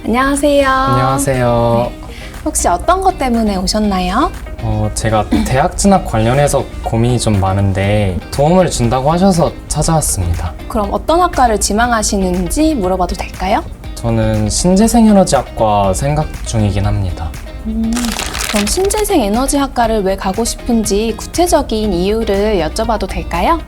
안녕하세요. 안녕하세요. 혹시 어떤 것 때문에 오셨나요? 제가 대학 진학 관련해서 고민이 좀 많은데 도움을 준다고 하셔서 찾아왔습니다. 그럼 어떤 학과를 지망하시는지 물어봐도 될까요? 저는 신재생에너지학과 생각 중이긴 합니다. 그럼 신재생에너지학과를 왜 가고 싶은지 구체적인 이유를 여쭤봐도 될까요?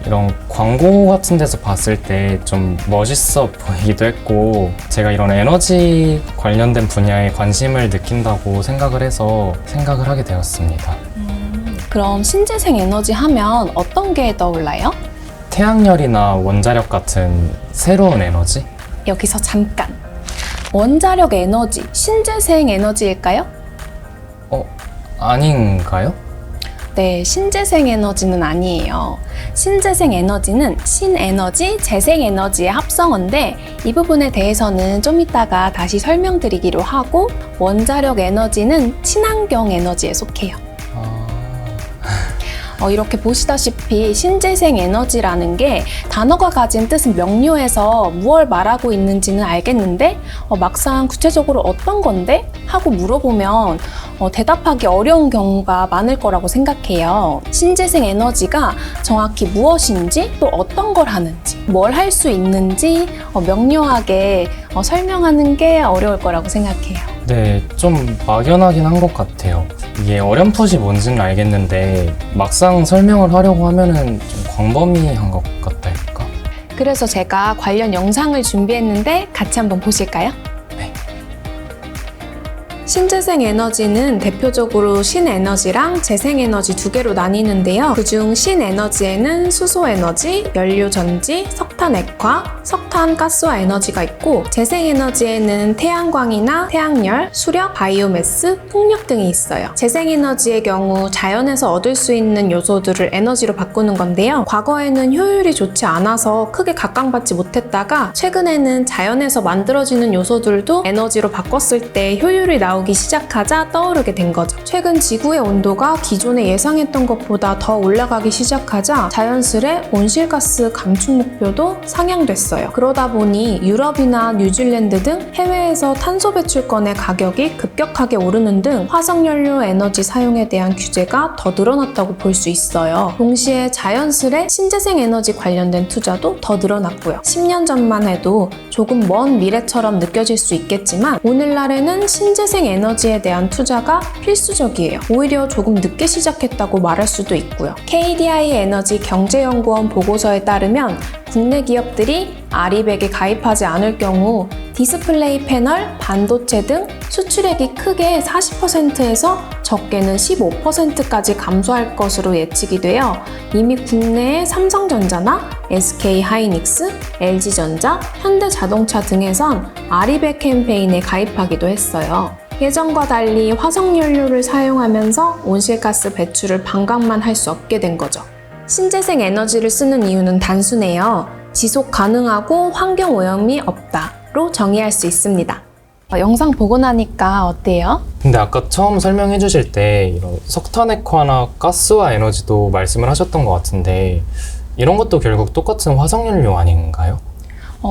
이런 광고 같은 데서 봤을 때 좀 멋있어 보이기도 했고 제가 이런 에너지 관련된 분야에 관심을 느낀다고 생각을 해서 생각을 하게 되었습니다. 그럼 신재생에너지 하면 어떤 게 떠올라요? 태양열이나 원자력 같은 새로운 에너지? 여기서 잠깐. 원자력 에너지, 신재생 에너지일까요? 아닌가요? 네, 신재생 에너지는 아니에요. 신재생 에너지는 신에너지, 재생에너지의 합성어인데 이 부분에 대해서는 좀 이따가 다시 설명드리기로 하고 원자력 에너지는 친환경 에너지에 속해요. 이렇게 보시다시피 신재생 에너지라는 게 단어가 가진 뜻은 명료해서 무엇을 말하고 있는지는 알겠는데 막상 구체적으로 어떤 건데? 하고 물어보면 대답하기 어려운 경우가 많을 거라고 생각해요. 신재생 에너지가 정확히 무엇인지 또 어떤 걸 하는지 뭘 할 수 있는지 명료하게 설명하는 게 어려울 거라고 생각해요. 네, 좀 막연하긴 한 것 같아요. 이게 어렴풋이 뭔지는 알겠는데 막상 설명을 하려고 하면은 좀 광범위한 것 같달까? 그래서 제가 관련 영상을 준비했는데 같이 한번 보실까요? 네. 신재생 에너지는 대표적으로 신에너지랑 재생에너지 두 개로 나뉘는데요. 그중 신에너지에는 수소에너지, 연료전지, 석탄액화, 석탄가스화 에너지가 있고 재생에너지에는 태양광이나 태양열, 수력, 바이오매스, 풍력 등이 있어요. 재생에너지의 경우 자연에서 얻을 수 있는 요소들을 에너지로 바꾸는 건데요. 과거에는 효율이 좋지 않아서 크게 각광받지 못했다가 최근에는 자연에서 만들어지는 요소들도 에너지로 바꿨을 때 효율이 나오기 시작하자 떠오르게 된 거죠. 최근 지구의 온도가 기존에 예상했던 것보다 더 올라가기 시작하자 자연스레 온실가스 감축 목표도 상향됐어요. 그러다 보니 유럽이나 뉴질랜드 등 해외에서 탄소 배출권의 가격이 급격하게 오르는 등 화석연료 에너지 사용에 대한 규제가 더 늘어났다고 볼 수 있어요. 동시에 자연스레 신재생 에너지 관련된 투자도 더 늘어났고요. 10년 전만 해도 조금 먼 미래처럼 느껴질 수 있겠지만 오늘날에는 신재생 에너지에 대한 투자가 필수적이에요. 오히려 조금 늦게 시작했다고 말할 수도 있고요. KDI 에너지 경제연구원 보고서에 따르면 국내 기업들이 아리백에 가입하지 않을 경우 디스플레이 패널, 반도체 등 수출액이 크게 40%에서 적게는 15%까지 감소할 것으로 예측이 되어 이미 국내의 삼성전자나 SK하이닉스, LG전자, 현대자동차 등에선 아리백 캠페인에 가입하기도 했어요. 예전과 달리 화석연료를 사용하면서 온실가스 배출을 반감만 할 수 없게 된 거죠. 신재생 에너지를 쓰는 이유는 단순해요. 지속 가능하고 환경 오염이 없다로 정의할 수 있습니다. 영상 보고 나니까 어때요? 근데 아까 처음 설명해 주실 때 이런 석탄액화나 가스화 에너지도 말씀을 하셨던 것 같은데 이런 것도 결국 똑같은 화석연료 아닌가요?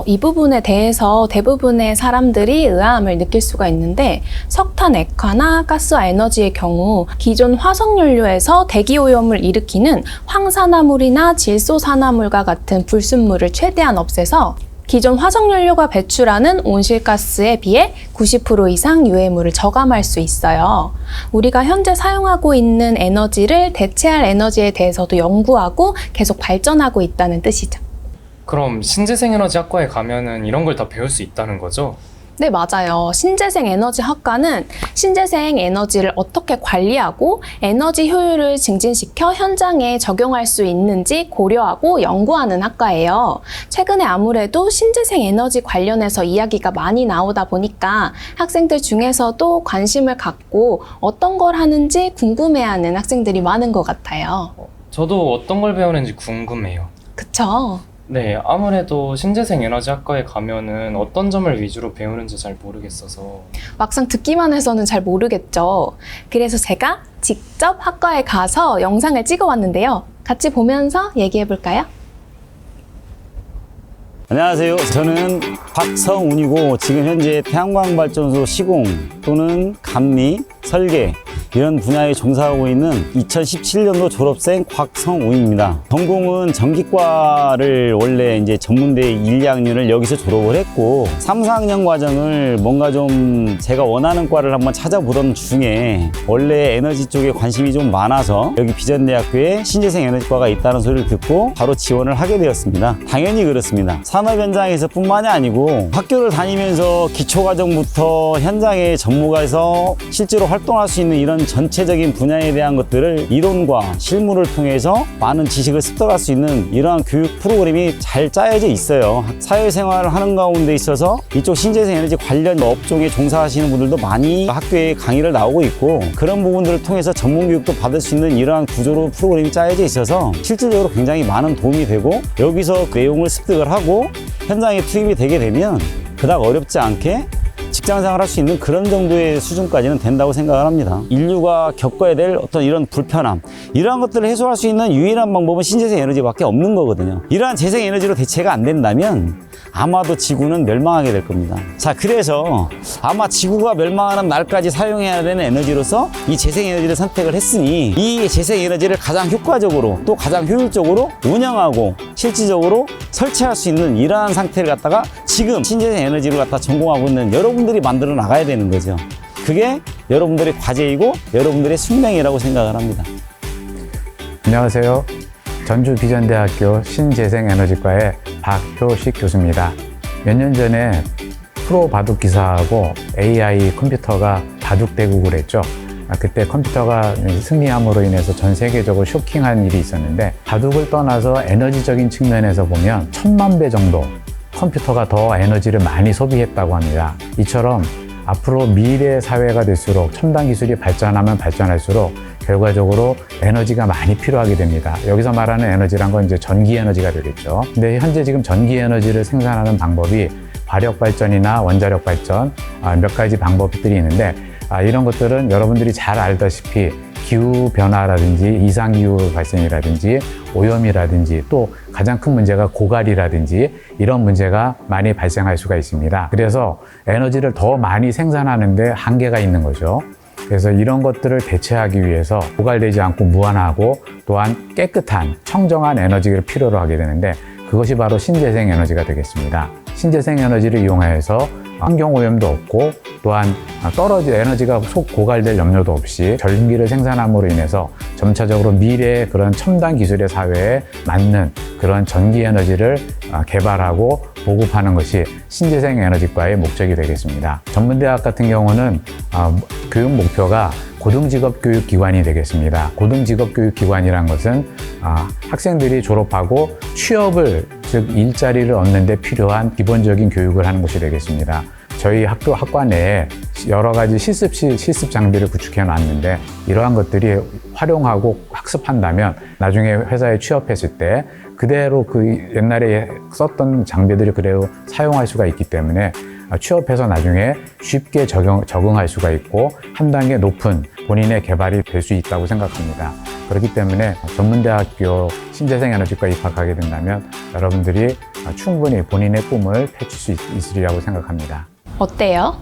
이 부분에 대해서 대부분의 사람들이 의아함을 느낄 수가 있는데 석탄액화나 가스화 에너지의 경우 기존 화석연료에서 대기오염을 일으키는 황산화물이나 질소산화물과 같은 불순물을 최대한 없애서 기존 화석연료가 배출하는 온실가스에 비해 90% 이상 유해물을 저감할 수 있어요. 우리가 현재 사용하고 있는 에너지를 대체할 에너지에 대해서도 연구하고 계속 발전하고 있다는 뜻이죠. 그럼 신재생에너지학과에 가면은 이런 걸 다 배울 수 있다는 거죠? 네, 맞아요. 신재생 에너지 학과는 신재생 에너지를 어떻게 관리하고 에너지 효율을 증진시켜 현장에 적용할 수 있는지 고려하고 연구하는 학과예요. 최근에 아무래도 신재생 에너지 관련해서 이야기가 많이 나오다 보니까 학생들 중에서도 관심을 갖고 어떤 걸 하는지 궁금해하는 학생들이 많은 것 같아요. 저도 어떤 걸 배우는지 궁금해요. 그쵸? 네, 아무래도 신재생에너지학과에 가면은 어떤 점을 위주로 배우는지 잘 모르겠어서 막상 듣기만 해서는 잘 모르겠죠. 그래서 제가 직접 학과에 가서 영상을 찍어 왔는데요. 같이 보면서 얘기해 볼까요? 안녕하세요. 저는 박성운이고 지금 현재 태양광발전소 시공 또는 감리, 설계 이런 분야에 종사하고 있는 2017년도 졸업생 곽성운입니다. 전공은 전기과를 원래 이제 전문대 1, 2학년을 여기서 졸업을 했고 3, 4학년 과정을 뭔가 좀 제가 원하는 과를 한번 찾아보던 중에 원래 에너지 쪽에 관심이 좀 많아서 여기 비전대학교에 신재생 에너지과가 있다는 소리를 듣고 바로 지원을 하게 되었습니다. 당연히 그렇습니다. 산업 현장에서 뿐만이 아니고 학교를 다니면서 기초과정부터 현장에 전무가에서 실제로 활동할 수 있는 이런 전체적인 분야에 대한 것들을 이론과 실무를 통해서 많은 지식을 습득할 수 있는 이러한 교육 프로그램이 잘 짜여져 있어요. 사회생활을 하는 가운데 있어서 이쪽 신재생 에너지 관련 업종에 종사하시는 분들도 많이 학교에 강의를 나오고 있고 그런 부분들을 통해서 전문 교육도 받을 수 있는 이러한 구조로 프로그램이 짜여져 있어서 실질적으로 굉장히 많은 도움이 되고 여기서 내용을 습득을 하고 현장에 투입이 되게 되면 그닥 어렵지 않게 직장생활 할 수 있는 그런 정도의 수준까지는 된다고 생각을 합니다. 인류가 겪어야 될 어떤 이런 불편함 이러한 것들을 해소할 수 있는 유일한 방법은 신재생 에너지밖에 없는 거거든요. 이러한 재생 에너지로 대체가 안 된다면 아마도 지구는 멸망하게 될 겁니다. 자, 그래서 아마 지구가 멸망하는 날까지 사용해야 되는 에너지로서 이 재생 에너지를 선택을 했으니 이 재생 에너지를 가장 효과적으로 또 가장 효율적으로 운영하고 실질적으로 설치할 수 있는 이러한 상태를 갖다가 지금 신재생 에너지를 갖다 전공하고 있는 여러분들이 만들어 나가야 되는 거죠. 그게 여러분들의 과제이고 여러분들의 숙명이라고 생각을 합니다. 안녕하세요. 전주비전대학교 신재생에너지과의 박효식 교수입니다. 몇 년 전에 프로 바둑 기사하고 AI 컴퓨터가 바둑 대국을 했죠. 그때 컴퓨터가 승리함으로 인해서 전 세계적으로 쇼킹한 일이 있었는데 바둑을 떠나서 에너지적인 측면에서 보면 1000만 배 정도 컴퓨터가 더 에너지를 많이 소비했다고 합니다. 이처럼 앞으로 미래 사회가 될수록 첨단 기술이 발전하면 발전할수록 결과적으로 에너지가 많이 필요하게 됩니다. 여기서 말하는 에너지란 건 이제 전기 에너지가 되겠죠. 근데 현재 지금 전기 에너지를 생산하는 방법이 화력 발전이나 원자력 발전 몇 가지 방법들이 있는데 이런 것들은 여러분들이 잘 알다시피 기후 변화라든지 이상기후 발생이라든지 오염이라든지 또 가장 큰 문제가 고갈이라든지 이런 문제가 많이 발생할 수가 있습니다. 그래서 에너지를 더 많이 생산하는데 한계가 있는 거죠. 그래서 이런 것들을 대체하기 위해서 고갈되지 않고 무한하고 또한 깨끗한 청정한 에너지를 필요로 하게 되는데 그것이 바로 신재생 에너지가 되겠습니다. 신재생 에너지를 이용해서 환경오염도 없고 또한 떨어진 에너지가 속 고갈될 염려도 없이 전기를 생산함으로 인해서 점차적으로 미래의 그런 첨단 기술의 사회에 맞는 그런 전기 에너지를 개발하고 보급하는 것이 신재생 에너지과의 목적이 되겠습니다. 전문대학 같은 경우는 교육 목표가 고등직업교육기관이 되겠습니다. 고등직업교육기관이란 것은 학생들이 졸업하고 취업을 즉 일자리를 얻는 데 필요한 기본적인 교육을 하는 곳이 되겠습니다. 저희 학과 내에 여러 가지 실습 장비를 구축해 놨는데 이러한 것들이 활용하고 학습한다면 나중에 회사에 취업했을 때 그대로 그 옛날에 썼던 장비들을 그대로 사용할 수가 있기 때문에 취업해서 나중에 쉽게 적응할 수가 있고 한 단계 높은 본인의 개발이 될 수 있다고 생각합니다. 그렇기 때문에 전문대학교 신재생에너지과 입학하게 된다면 여러분들이 충분히 본인의 꿈을 펼칠 수 있으리라고 생각합니다. 어때요?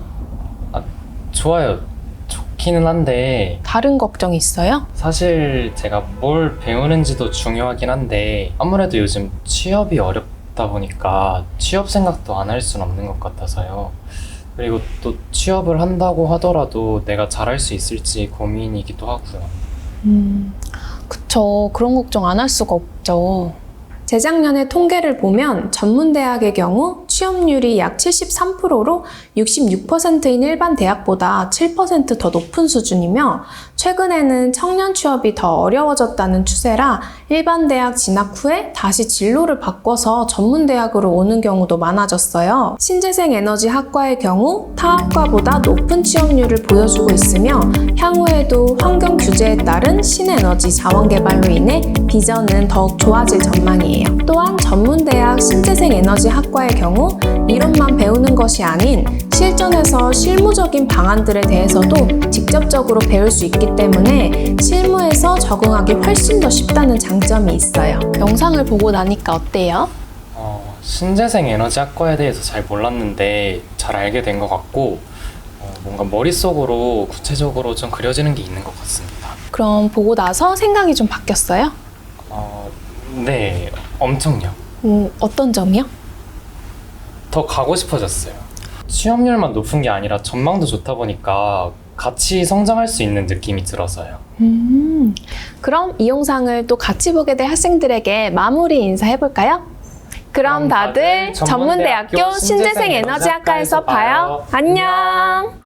좋아요. 좋기는 한데 다른 걱정 있어요? 사실 제가 뭘 배우는지도 중요하긴 한데 아무래도 요즘 취업이 어렵다 보니까 취업 생각도 안 할 수는 없는 것 같아서요. 그리고 또 취업을 한다고 하더라도 내가 잘할 수 있을지 고민이기도 하고요. 그쵸. 그런 걱정 안 할 수가 없죠. 재작년의 통계를 보면 전문대학의 경우 취업률이 약 73%로 66%인 일반 대학보다 7% 더 높은 수준이며 최근에는 청년 취업이 더 어려워졌다는 추세라 일반 대학 진학 후에 다시 진로를 바꿔서 전문대학으로 오는 경우도 많아졌어요. 신재생 에너지 학과의 경우 타 학과보다 높은 취업률을 보여주고 있으며 향후에도 환경 규제에 따른 신에너지 자원 개발로 인해 비전은 더욱 좋아질 전망이에요. 또한 전문대학 신재생 에너지 학과의 경우 이론만 배우는 것이 아닌 실전에서 실무적인 방안들에 대해서도 직접적으로 배울 수 있기 때문에 실무에서 적응하기 훨씬 더 쉽다는 장점이 있어요. 영상을 보고 나니까 어때요? 신재생 에너지학과에 대해서 잘 몰랐는데 잘 알게 된 것 같고 뭔가 머릿속으로 구체적으로 좀 그려지는 게 있는 것 같습니다. 그럼 보고 나서 생각이 좀 바뀌었어요? 네, 엄청요. 어떤 점이요? 더 가고 싶어졌어요. 취업률만 높은 게 아니라 전망도 좋다 보니까 같이 성장할 수 있는 느낌이 들어서요. 그럼 이 영상을 또 같이 보게 될 학생들에게 마무리 인사해볼까요? 그럼 다들 전문대학교 신재생 에너지학과에서 봐요. 안녕!